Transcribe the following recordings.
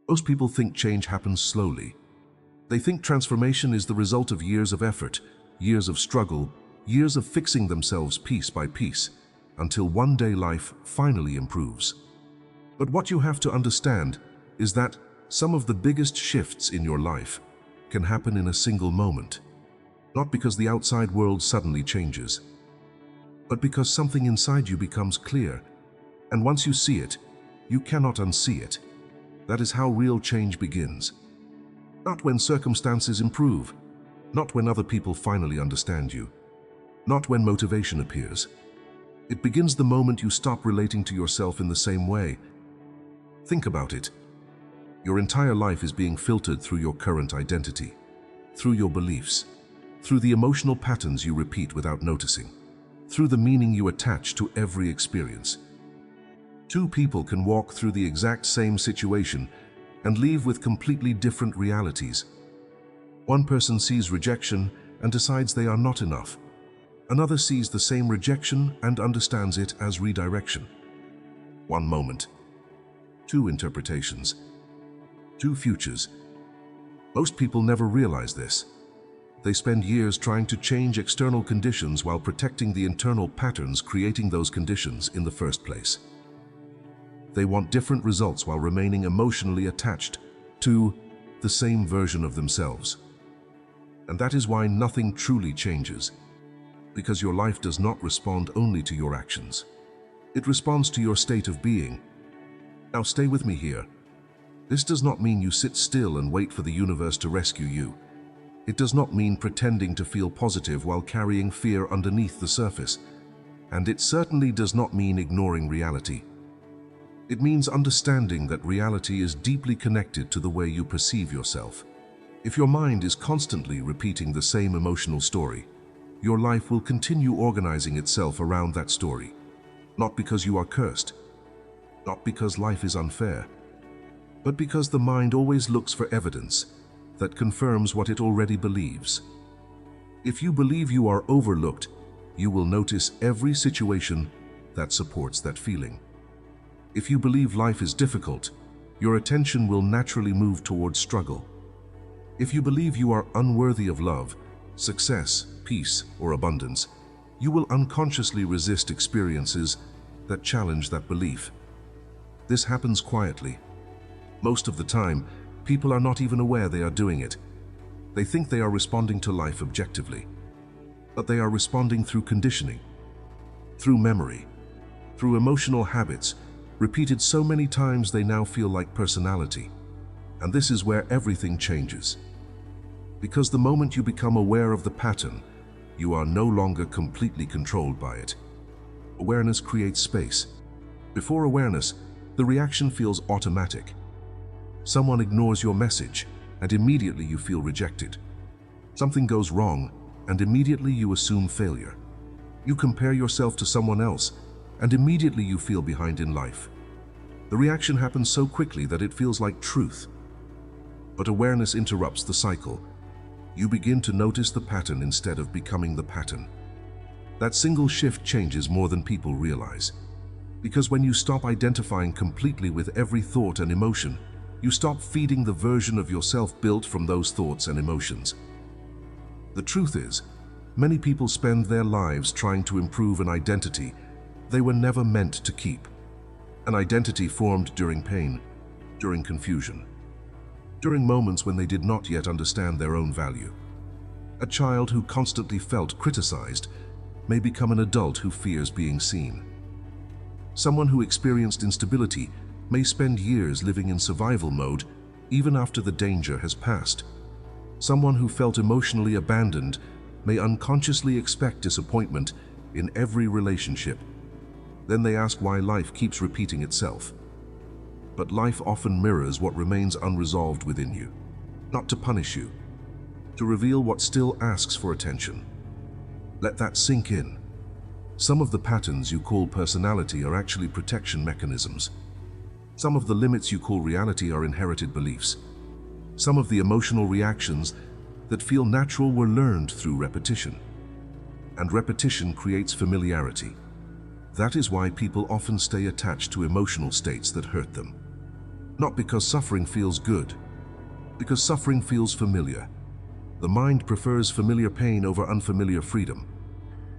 Most people think change happens slowly. They think transformation is the result of years of effort, years of struggle, years of fixing themselves piece by piece, until one day life finally improves. But what you have to understand is that some of the biggest shifts in your life can happen in a single moment. Not because the outside world suddenly changes, but because something inside you becomes clear, and once you see it, you cannot unsee it. That is how real change begins. Not when circumstances improve, not when other people finally understand you, not when motivation appears. It begins the moment you stop relating to yourself in the same way. Think about it. Your entire life is being filtered through your current identity, through your beliefs, through the emotional patterns you repeat without noticing, through the meaning you attach to every experience. Two people can walk through the exact same situation and leave with completely different realities. One person sees rejection and decides they are not enough. Another sees the same rejection and understands it as redirection. One moment, two interpretations, two futures. Most people never realize this. They spend years trying to change external conditions while protecting the internal patterns creating those conditions in the first place. They want different results while remaining emotionally attached to the same version of themselves. And that is why nothing truly changes, because your life does not respond only to your actions. It responds to your state of being. Now stay with me here. This does not mean you sit still and wait for the universe to rescue you. It does not mean pretending to feel positive while carrying fear underneath the surface. And it certainly does not mean ignoring reality. It means understanding that reality is deeply connected to the way you perceive yourself. If your mind is constantly repeating the same emotional story, your life will continue organizing itself around that story. Not because you are cursed, not because life is unfair, but because the mind always looks for evidence that confirms what it already believes. If you believe you are overlooked, you will notice every situation that supports that feeling. If you believe life is difficult, your attention will naturally move towards struggle. If you believe you are unworthy of love, success, peace, or abundance, you will unconsciously resist experiences that challenge that belief. This happens quietly. Most of the time, people are not even aware they are doing it. They think they are responding to life objectively, but they are responding through conditioning, through memory, through emotional habits, repeated so many times they now feel like personality. And this is where everything changes. Because the moment you become aware of the pattern, you are no longer completely controlled by it. Awareness creates space. Before awareness, the reaction feels automatic. Someone ignores your message, and immediately you feel rejected. Something goes wrong, and immediately you assume failure. You compare yourself to someone else, and immediately you feel behind in life. The reaction happens so quickly that it feels like truth. But awareness interrupts the cycle. You begin to notice the pattern instead of becoming the pattern. That single shift changes more than people realize. Because when you stop identifying completely with every thought and emotion, you stop feeding the version of yourself built from those thoughts and emotions. The truth is, many people spend their lives trying to improve an identity they were never meant to keep. An identity formed during pain, during confusion, during moments when they did not yet understand their own value. A child who constantly felt criticized may become an adult who fears being seen. Someone who experienced instability may spend years living in survival mode even after the danger has passed. Someone who felt emotionally abandoned may unconsciously expect disappointment in every relationship. Then they ask why life keeps repeating itself. But life often mirrors what remains unresolved within you, not to punish you, to reveal what still asks for attention. Let that sink in. Some of the patterns you call personality are actually protection mechanisms. Some of the limits you call reality are inherited beliefs. Some of the emotional reactions that feel natural were learned through repetition. And repetition creates familiarity. That is why people often stay attached to emotional states that hurt them. Not because suffering feels good, because suffering feels familiar. The mind prefers familiar pain over unfamiliar freedom.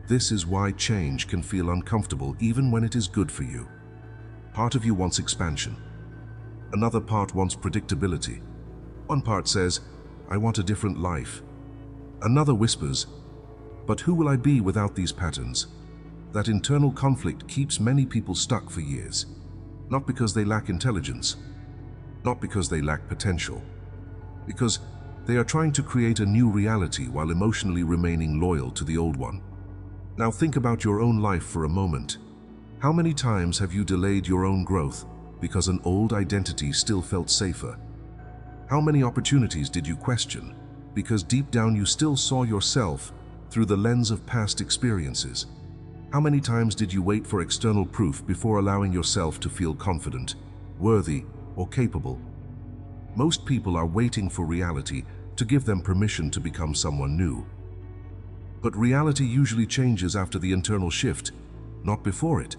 This is why change can feel uncomfortable even when it is good for you. Part of you wants expansion. Another part wants predictability. One part says, I want a different life. Another whispers, but who will I be without these patterns? That internal conflict keeps many people stuck for years. Not because they lack intelligence, not because they lack potential, because they are trying to create a new reality while emotionally remaining loyal to the old one. Now think about your own life for a moment. How many times have you delayed your own growth because an old identity still felt safer? How many opportunities did you question because deep down you still saw yourself through the lens of past experiences? How many times did you wait for external proof before allowing yourself to feel confident, worthy, or capable? Most people are waiting for reality to give them permission to become someone new. But reality usually changes after the internal shift, not before it.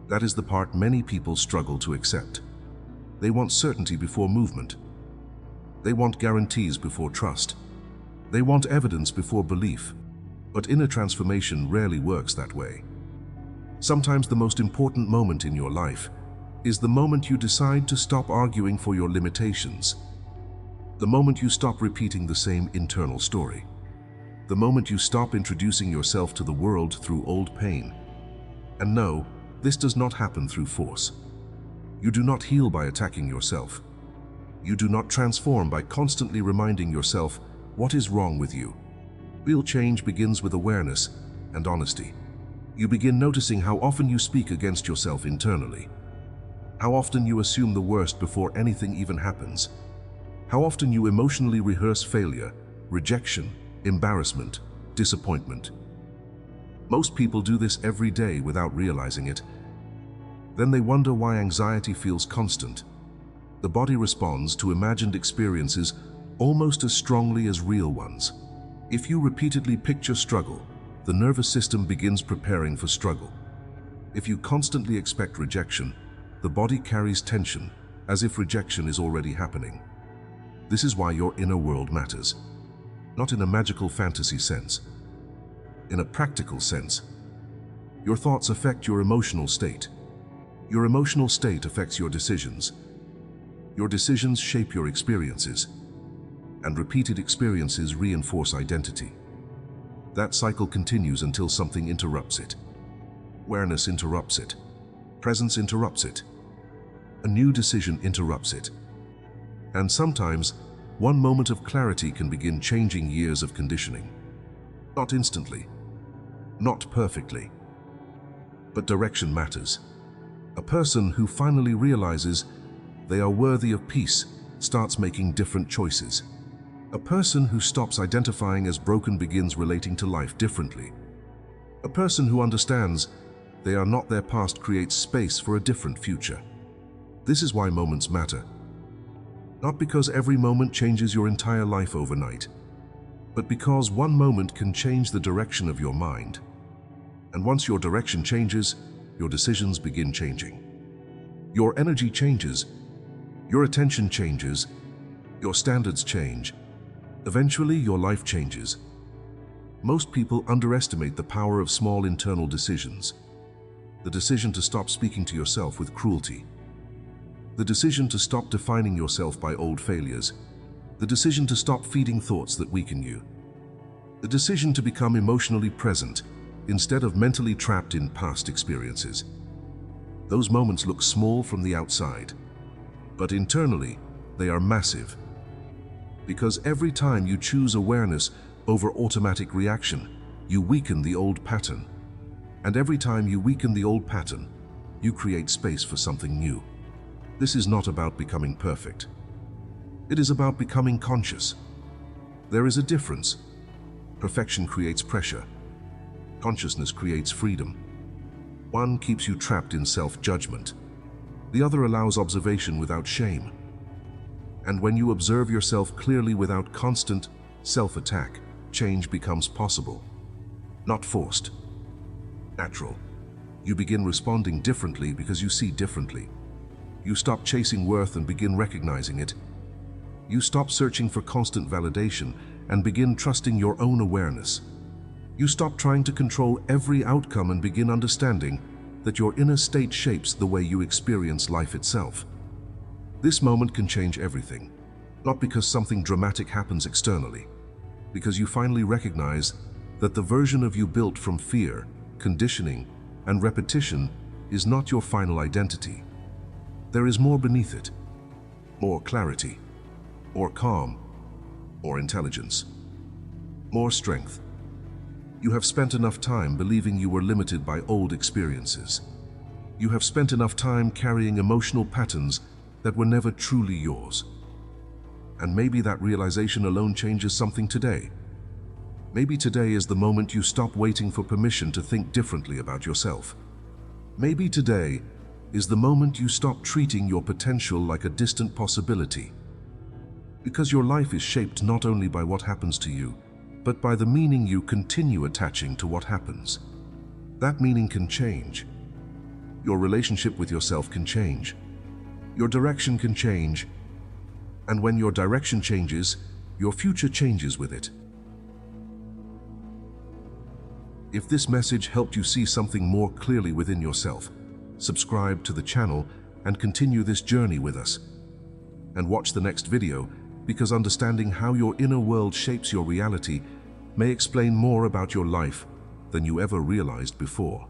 That is the part many people struggle to accept. They want certainty before movement. They want guarantees before trust. They want evidence before belief. But inner transformation rarely works that way. Sometimes the most important moment in your life is the moment you decide to stop arguing for your limitations. The moment you stop repeating the same internal story. The moment you stop introducing yourself to the world through old pain. And no, this does not happen through force. You do not heal by attacking yourself. You do not transform by constantly reminding yourself what is wrong with you. Real change begins with awareness and honesty. You begin noticing how often you speak against yourself internally. How often you assume the worst before anything even happens. How often you emotionally rehearse failure, rejection, embarrassment, disappointment. Most people do this every day without realizing it. Then they wonder why anxiety feels constant. The body responds to imagined experiences almost as strongly as real ones. If you repeatedly picture struggle, the nervous system begins preparing for struggle. If you constantly expect rejection, the body carries tension, as if rejection is already happening. This is why your inner world matters. Not in a magical fantasy sense. In a practical sense. Your thoughts affect your emotional state. Your emotional state affects your decisions. Your decisions shape your experiences. And repeated experiences reinforce identity. That cycle continues until something interrupts it. Awareness interrupts it. Presence interrupts it. A new decision interrupts it. And sometimes, one moment of clarity can begin changing years of conditioning. Not instantly. Not perfectly. But direction matters. A person who finally realizes they are worthy of peace starts making different choices. A person who stops identifying as broken begins relating to life differently. A person who understands they are not their past creates space for a different future. This is why moments matter. Not because every moment changes your entire life overnight, but because one moment can change the direction of your mind. And once your direction changes, your decisions begin changing. Your energy changes, your attention changes, your standards change. Eventually, your life changes. Most people underestimate the power of small internal decisions. The decision to stop speaking to yourself with cruelty. The decision to stop defining yourself by old failures. The decision to stop feeding thoughts that weaken you. The decision to become emotionally present instead of mentally trapped in past experiences. Those moments look small from the outside, but internally, they are massive. Because every time you choose awareness over automatic reaction, you weaken the old pattern. And every time you weaken the old pattern, you create space for something new. This is not about becoming perfect. It is about becoming conscious. There is a difference. Perfection creates pressure. Consciousness creates freedom. One keeps you trapped in self-judgment. The other allows observation without shame. And when you observe yourself clearly without constant self-attack, change becomes possible. Not forced. Natural. You begin responding differently because you see differently. You stop chasing worth and begin recognizing it. You stop searching for constant validation and begin trusting your own awareness. You stop trying to control every outcome and begin understanding that your inner state shapes the way you experience life itself. This moment can change everything, not because something dramatic happens externally, because you finally recognize that the version of you built from fear, conditioning, and repetition is not your final identity. There is more beneath it, more clarity, more calm, more intelligence, more strength. You have spent enough time believing you were limited by old experiences. You have spent enough time carrying emotional patterns that were never truly yours. And maybe that realization alone changes something today. Maybe today is the moment you stop waiting for permission to think differently about yourself. Maybe today is the moment you stop treating your potential like a distant possibility. Because your life is shaped not only by what happens to you, but by the meaning you continue attaching to what happens. That meaning can change. Your relationship with yourself can change. Your direction can change. And when your direction changes, your future changes with it. If this message helped you see something more clearly within yourself, subscribe to the channel and continue this journey with us. And watch the next video, because understanding how your inner world shapes your reality may explain more about your life than you ever realized before.